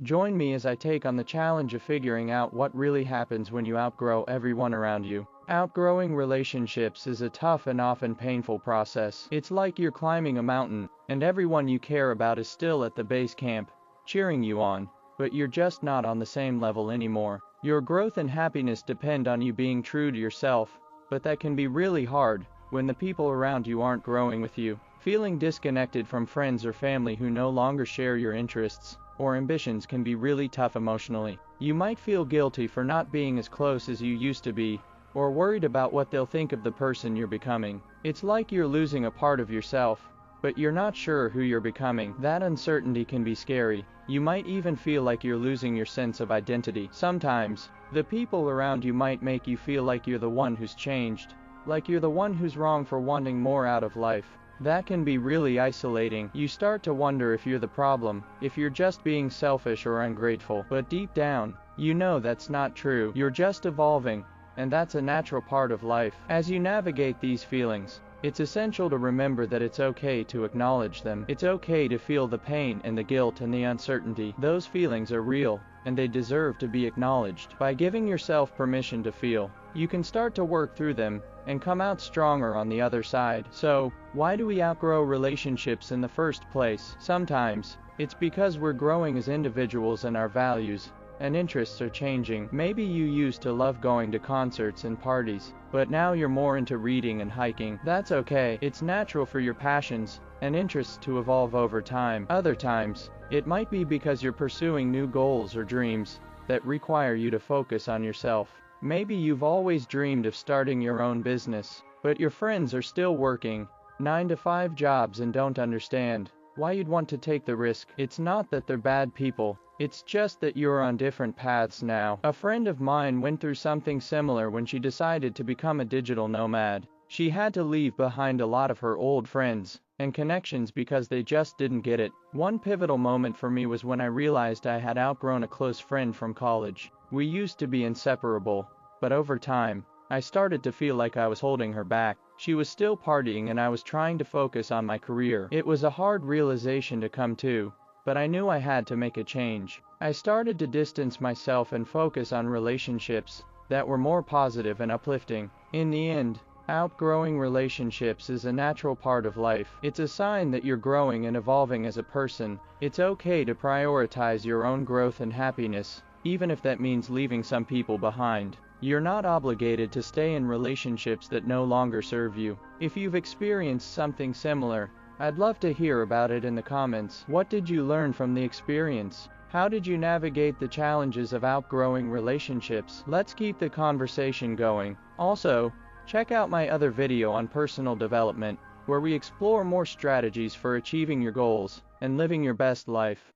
Join me as I take on the challenge of figuring out what really happens when you outgrow everyone around you. Outgrowing relationships is a tough and often painful process. It's like you're climbing a mountain, and everyone you care about is still at the base camp, cheering you on, but you're just not on the same level anymore. Your growth and happiness depend on you being true to yourself, but that can be really hard when the people around you aren't growing with you. Feeling disconnected from friends or family who no longer share your interests or ambitions can be really tough emotionally. You might feel guilty for not being as close as you used to be, or worried about what they'll think of the person you're becoming. It's like you're losing a part of yourself, but you're not sure who you're becoming. That uncertainty can be scary. You might even feel like you're losing your sense of identity. Sometimes, the people around you might make you feel like you're the one who's changed, like you're the one who's wrong for wanting more out of life. That can be really isolating. You start to wonder if you're the problem, if you're just being selfish or ungrateful. But deep down, you know that's not true. You're just evolving, and that's a natural part of life. As you navigate these feelings, it's essential to remember that it's okay to acknowledge them. It's okay to feel the pain and the guilt and the uncertainty. Those feelings are real, and they deserve to be acknowledged. By giving yourself permission to feel, you can start to work through them and come out stronger on the other side. So, why do we outgrow relationships in the first place? Sometimes, it's because we're growing as individuals and our values and interests are changing. Maybe you used to love going to concerts and parties, but now you're more into reading and hiking. That's okay. It's natural for your passions and interests to evolve over time. Other times, it might be because you're pursuing new goals or dreams that require you to focus on yourself. Maybe you've always dreamed of starting your own business, but your friends are still working 9-to-5 jobs and don't understand why you'd want to take the risk. It's not that they're bad people, it's just that you're on different paths now. A friend of mine went through something similar when she decided to become a digital nomad. She had to leave behind a lot of her old friends and connections because they just didn't get it. One pivotal moment for me was when I realized I had outgrown a close friend from college. We used to be inseparable, but over time, I started to feel like I was holding her back. She was still partying and I was trying to focus on my career. It was a hard realization to come to, but I knew I had to make a change. I started to distance myself and focus on relationships that were more positive and uplifting. In the end, outgrowing relationships is a natural part of life. It's a sign that you're growing and evolving as a person. It's okay to prioritize your own growth and happiness, even if that means leaving some people behind. You're not obligated to stay in relationships that no longer serve you. If you've experienced something similar, I'd love to hear about it in the comments. What did you learn from the experience? How did you navigate the challenges of outgrowing relationships? Let's keep the conversation going. Also, check out my other video on personal development, where we explore more strategies for achieving your goals and living your best life.